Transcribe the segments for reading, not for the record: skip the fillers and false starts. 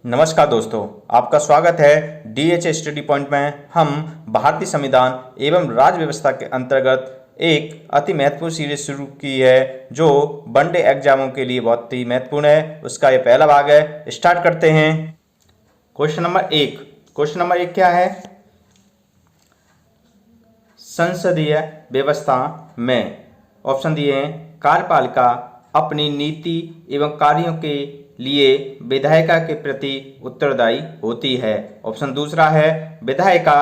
नमस्कार दोस्तों, आपका स्वागत है DH स्टडी पॉइंट में। हम भारतीय संविधान एवं राज्य व्यवस्था के अंतर्गत एक अति महत्वपूर्ण सीरीज शुरू की है जो वनडे एग्जामों के लिए बहुत ही महत्वपूर्ण है। उसका ये पहला भाग है। स्टार्ट करते हैं। क्वेश्चन नंबर एक क्या है? संसदीय व्यवस्था में ऑप्शन दिए हैं, कार्यपालिका अपनी नीति एवं कार्यों के लिए विधायिका के प्रति उत्तरदायी होती है। ऑप्शन दूसरा है, विधायिका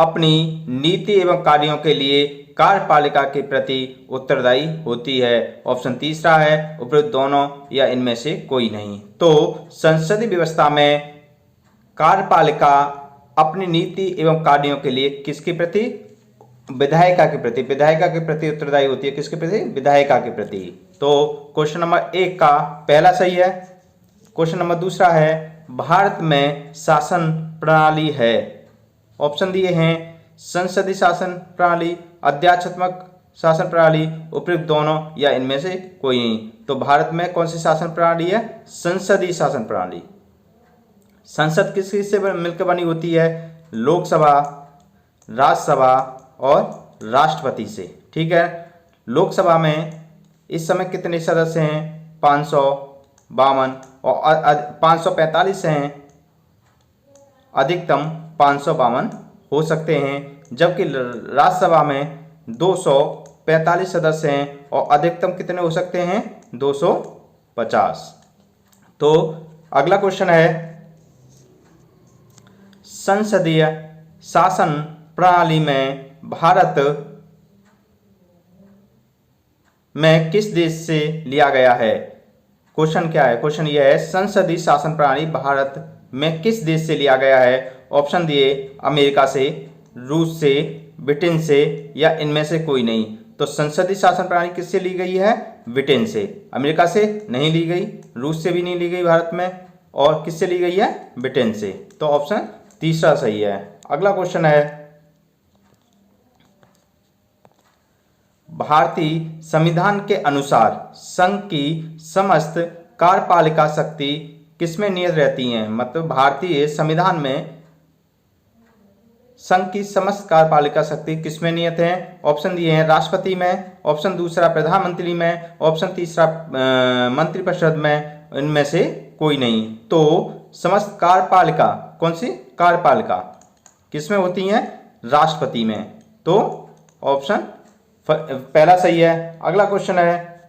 अपनी नीति एवं कार्यों के लिए कार्यपालिका के प्रति उत्तरदायी होती है। ऑप्शन तीसरा है, उपरोक्त दोनों या इनमें से कोई नहीं। तो संसदीय व्यवस्था में कार्यपालिका अपनी नीति एवं कार्यों के लिए किसके प्रति? विधायिका के प्रति उत्तरदायी होती है। किसके प्रति? विधायिका के प्रति। तो क्वेश्चन नंबर एक का पहला सही है। क्वेश्चन नंबर दूसरा है, भारत में शासन प्रणाली है। ऑप्शन दिए हैं, संसदीय शासन प्रणाली, अध्यात्मक शासन प्रणाली, उपयुक्त दोनों या इनमें से कोई नहीं। तो भारत में कौन सी शासन प्रणाली है? संसदीय शासन प्रणाली। संसद किस किस से मिलकर बनी होती है? लोकसभा, राज्यसभा और राष्ट्रपति से। ठीक है। लोकसभा में इस समय कितने सदस्य हैं? 552 और 545 हैं। अधिकतम 552 हो सकते हैं, जबकि राज्यसभा में 245 सदस्य हैं और अधिकतम कितने हो सकते हैं? 250। तो अगला क्वेश्चन है, संसदीय शासन प्रणाली में भारत में किस देश से लिया गया है? क्वेश्चन क्या है? क्वेश्चन यह है, संसदीय शासन प्रणाली भारत में किस देश से लिया गया है? ऑप्शन दिए, अमेरिका से, रूस से, ब्रिटेन से या इनमें से कोई नहीं। तो संसदीय शासन प्रणाली किससे ली गई है? ब्रिटेन से। अमेरिका से नहीं ली गई, रूस से भी नहीं ली गई भारत में, और किससे ली गई है? ब्रिटेन से। तो ऑप्शन तीसरा सही है। अगला क्वेश्चन है, भारतीय संविधान के अनुसार संघ की समस्त कार्यपालिका शक्ति किसमें निहित रहती हैं? मतलब भारतीय संविधान में संघ की समस्त कार्यपालिका शक्ति किसमें निहित है? ऑप्शन दिए हैं, राष्ट्रपति में, ऑप्शन दूसरा प्रधानमंत्री में, ऑप्शन तीसरा मंत्रिपरिषद में, इनमें से कोई नहीं। तो समस्त कार्यपालिका, कौन सी कार्यपालिका किसमें होती हैं? राष्ट्रपति में। तो ऑप्शन पहला सही है। अगला क्वेश्चन है,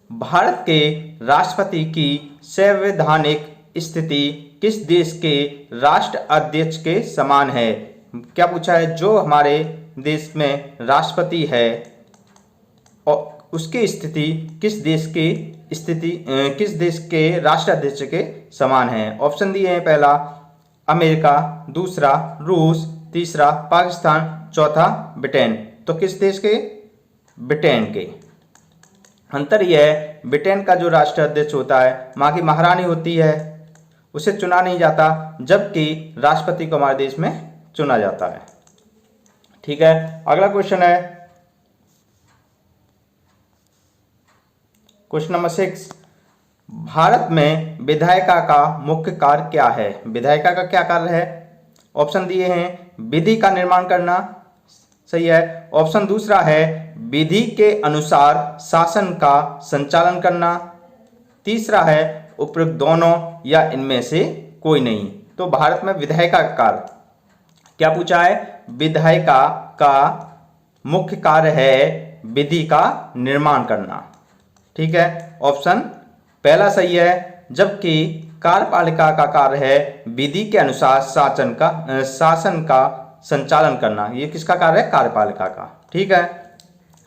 भारत के राष्ट्रपति की संवैधानिक स्थिति किस देश के राष्ट्र अध्यक्ष के समान है? क्या पूछा है? जो हमारे देश में राष्ट्रपति है और उसकी स्थिति किस देश के राष्ट्र अध्यक्ष के समान है? ऑप्शन दिए हैं, पहला अमेरिका, दूसरा रूस, तीसरा पाकिस्तान, चौथा ब्रिटेन। तो किस देश के? ब्रिटेन के। अंतर यह है, ब्रिटेन का जो राष्ट्र अध्यक्ष होता है, वहाँ की महारानी होती है, उसे चुना नहीं जाता, जबकि राष्ट्रपति को हमारे देश में चुना जाता है। ठीक है। अगला क्वेश्चन है, क्वेश्चन नंबर 6, भारत में विधायिका का मुख्य कार्य क्या है? विधायिका का क्या कार्य है? ऑप्शन दिए हैं, विधि का निर्माण करना, सही है। ऑप्शन दूसरा है, विधि के अनुसार शासन का संचालन करना। तीसरा है, उपयुक्त दोनों या इनमें से कोई नहीं। तो भारत में विधायिका का कार्य क्या पूछा है? विधायिका का मुख्य कार्य है विधि का निर्माण करना। ठीक है। ऑप्शन पहला सही है, जबकि कार्यपालिका का कार्य है विधि के अनुसार शासन का संचालन करना। ये किसका कार्य है? कार्यपालिका का। ठीक है।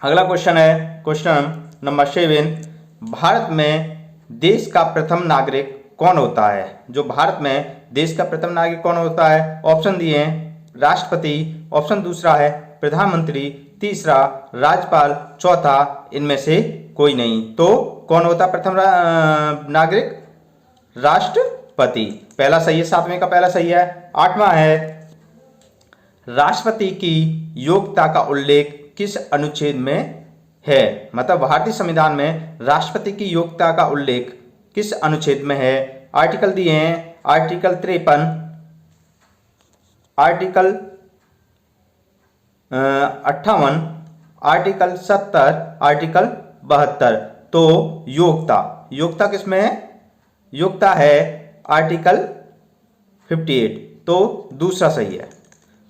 अगला क्वेश्चन है, क्वेश्चन नंबर 7, भारत में देश का प्रथम नागरिक कौन होता है? जो भारत में देश का प्रथम नागरिक कौन होता है? ऑप्शन दिए हैं, राष्ट्रपति, ऑप्शन दूसरा है प्रधानमंत्री, तीसरा राज्यपाल, चौथा इनमें से कोई नहीं। तो कौन होता प्रथम नागरिक? राष्ट्रपति। पहला सही है, 7वें का पहला सही है। 8वां है, राष्ट्रपति की योग्यता का उल्लेख किस अनुच्छेद में है? मतलब भारतीय संविधान में राष्ट्रपति की योग्यता का उल्लेख किस अनुच्छेद में है? आर्टिकल दिए हैं, आर्टिकल 53, आर्टिकल 58, आर्टिकल 70, आर्टिकल 72। तो योग्यता किसमें है? योग्यता है आर्टिकल 58। तो दूसरा सही है,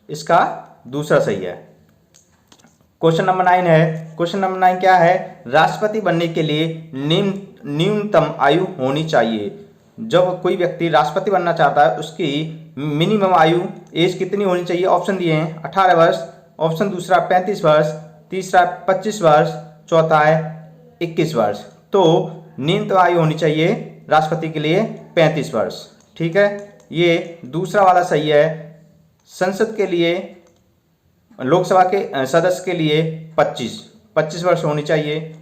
इसका दूसरा सही है। क्वेश्चन नंबर 9 है। क्वेश्चन नंबर 9 क्या है? राष्ट्रपति बनने के लिए न्यूनतम आयु होनी चाहिए। जब कोई व्यक्ति राष्ट्रपति बनना चाहता है उसकी मिनिमम आयु एज कितनी होनी चाहिए? ऑप्शन दिए हैं 18 वर्ष, ऑप्शन दूसरा 35 वर्ष, तीसरा 25 वर्ष, चौथा है 21 वर्ष। तो न्यूनतम आयु होनी चाहिए राष्ट्रपति के लिए 35 वर्ष। ठीक है, ये दूसरा वाला सही है। संसद के लिए, लोकसभा के सदस्य के लिए 25 वर्ष होनी चाहिए।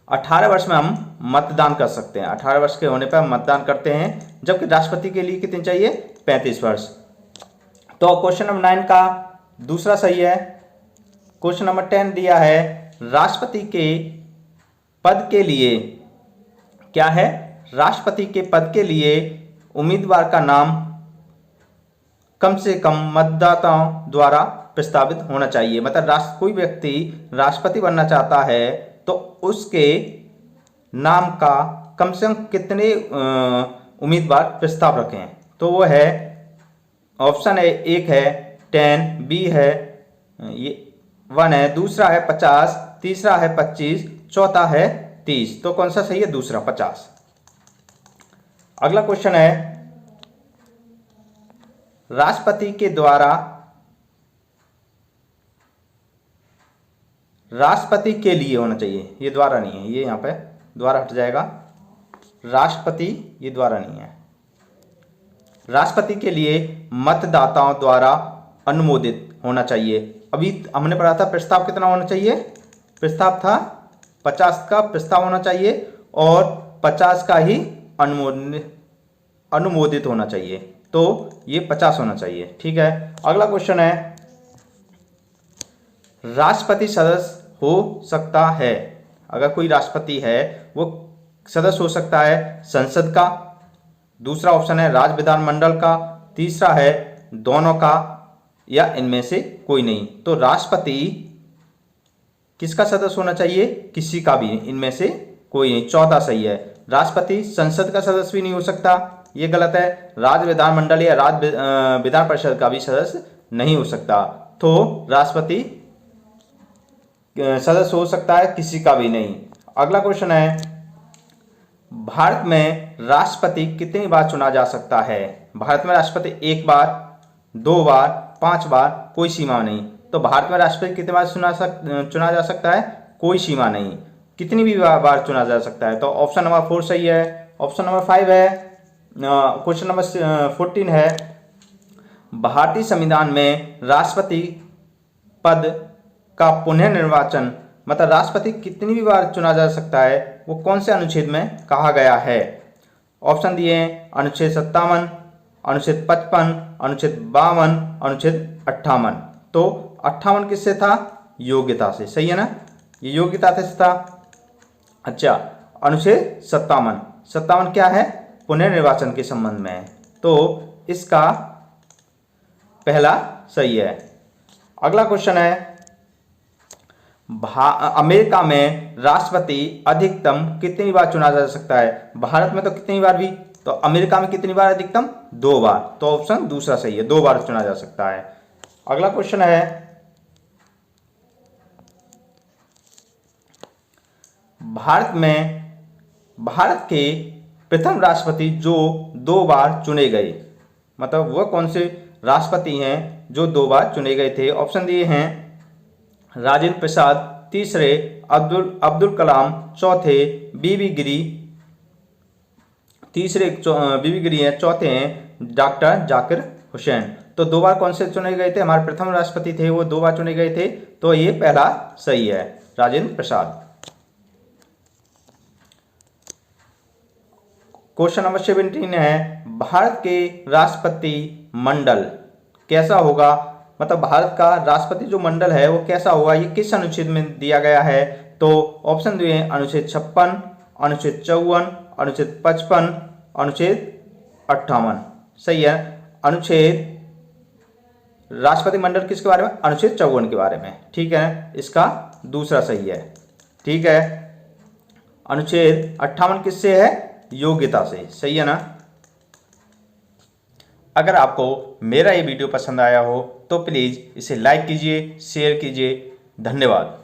18 वर्ष में हम मतदान कर सकते हैं, 18 वर्ष के होने पर हम मतदान करते हैं, जबकि राष्ट्रपति के लिए कितनी चाहिए? 35 वर्ष। तो क्वेश्चन नंबर 9 का दूसरा सही है। क्वेश्चन नंबर 10 दिया है, राष्ट्रपति के पद के लिए क्या है? राष्ट्रपति के पद के लिए उम्मीदवार का नाम कम से कम मतदाताओं द्वारा प्रस्तावित होना चाहिए। मतलब कोई व्यक्ति राष्ट्रपति बनना चाहता है तो उसके नाम का कम से कम कितने उम्मीदवार प्रस्ताव रखें? तो वो है, ऑप्शन है, एक है 10, बी है ये 1 है, दूसरा है 50, तीसरा है 25, चौथा है 30। तो कौन सा सही है? दूसरा 50। अगला क्वेश्चन है, राष्ट्रपति के द्वारा, राष्ट्रपति के लिए होना चाहिए, ये द्वारा नहीं है, ये यहां पे द्वारा हट जाएगा। राष्ट्रपति, ये द्वारा नहीं है। राष्ट्रपति के लिए मतदाताओं द्वारा अनुमोदित होना चाहिए। अभी हमने पढ़ा था प्रस्ताव कितना होना चाहिए? प्रस्ताव था 50 का प्रस्ताव होना चाहिए और 50 का ही अनुमोदित होना चाहिए। तो ये 50 होना चाहिए। ठीक है, अगला क्वेश्चन है, राष्ट्रपति सदस्य हो सकता है, अगर कोई राष्ट्रपति है वो सदस्य हो सकता है संसद का, दूसरा ऑप्शन है राज्य विधानमंडल का, तीसरा है दोनों का, या इनमें से कोई नहीं। तो राष्ट्रपति किसका सदस्य होना चाहिए? किसी का भी, इनमें से कोई नहीं। चौथा सही है। राष्ट्रपति संसद का सदस्य भी नहीं हो सकता, ये गलत है। राज्य विधानमंडल या राज्य विधान परिषद का भी सदस्य नहीं हो सकता। तो राष्ट्रपति सदस्य हो सकता है, किसी का भी नहीं। अगला क्वेश्चन है, भारत में राष्ट्रपति कितनी बार चुना जा सकता है? भारत में राष्ट्रपति 1 बार, 2 बार, 5 बार, कोई सीमा नहीं। तो भारत में राष्ट्रपति कितनी बार चुना जा सकता है? कोई सीमा नहीं, कितनी भी बार चुना जा सकता है। तो ऑप्शन नंबर 4 सही है। ऑप्शन नंबर 5 है, क्वेश्चन नंबर 14 है, भारतीय संविधान में राष्ट्रपति पद का पुनः निर्वाचन, मतलब राष्ट्रपति कितनी भी बार चुना जा सकता है, वो कौन से अनुच्छेद में कहा गया है? ऑप्शन दिए हैं अनुच्छेद 57, अनुच्छेद 55, अनुच्छेद 52, अनुच्छेद 58। तो 58 किससे था? योग्यता से, सही है ना, ये योग्यता से था। अच्छा, अनुच्छेद 57 क्या है? पुनर्निर्वाचन के संबंध में है। तो इसका पहला सही है। अगला क्वेश्चन है, अमेरिका में राष्ट्रपति अधिकतम कितनी बार चुना जा सकता है? भारत में तो कितनी बार भी, तो अमेरिका में कितनी बार अधिकतम? 2 बार। तो ऑप्शन दूसरा सही है, 2 बार चुना जा सकता है। अगला क्वेश्चन है, भारत के प्रथम राष्ट्रपति जो 2 बार चुने गए, मतलब वह कौन से राष्ट्रपति हैं जो 2 बार चुने गए थे? ऑप्शन दिए हैं राजेंद्र प्रसाद, तीसरे अब्दुल कलाम, चौथे बीबी गिरी, तीसरे बीबी गिरी हैं, चौथे हैं डॉक्टर जाकिर हुसैन। तो 2 बार कौन से चुने गए थे? हमारे प्रथम राष्ट्रपति थे वो 2 बार चुने गए थे। तो ये पहला सही है, राजेंद्र प्रसाद। क्वेश्चन नंबर 17 है, भारत के राष्ट्रपति मंडल कैसा होगा? मतलब भारत का राष्ट्रपति जो मंडल है वो कैसा होगा, ये किस अनुच्छेद में दिया गया है? तो ऑप्शन दिए हैं अनुच्छेद 56, अनुच्छेद 54, अनुच्छेद 55, अनुच्छेद 58 सही है। अनुच्छेद राष्ट्रपति मंडल किसके बारे में? अनुच्छेद 54 के बारे में, ठीक है, इसका दूसरा सही है, ठीक है। अनुच्छेद 58 किससे है? योग्यता से, सही है ना। अगर आपको मेरा ये वीडियो पसंद आया हो तो प्लीज़ इसे लाइक कीजिए, शेयर कीजिए। धन्यवाद।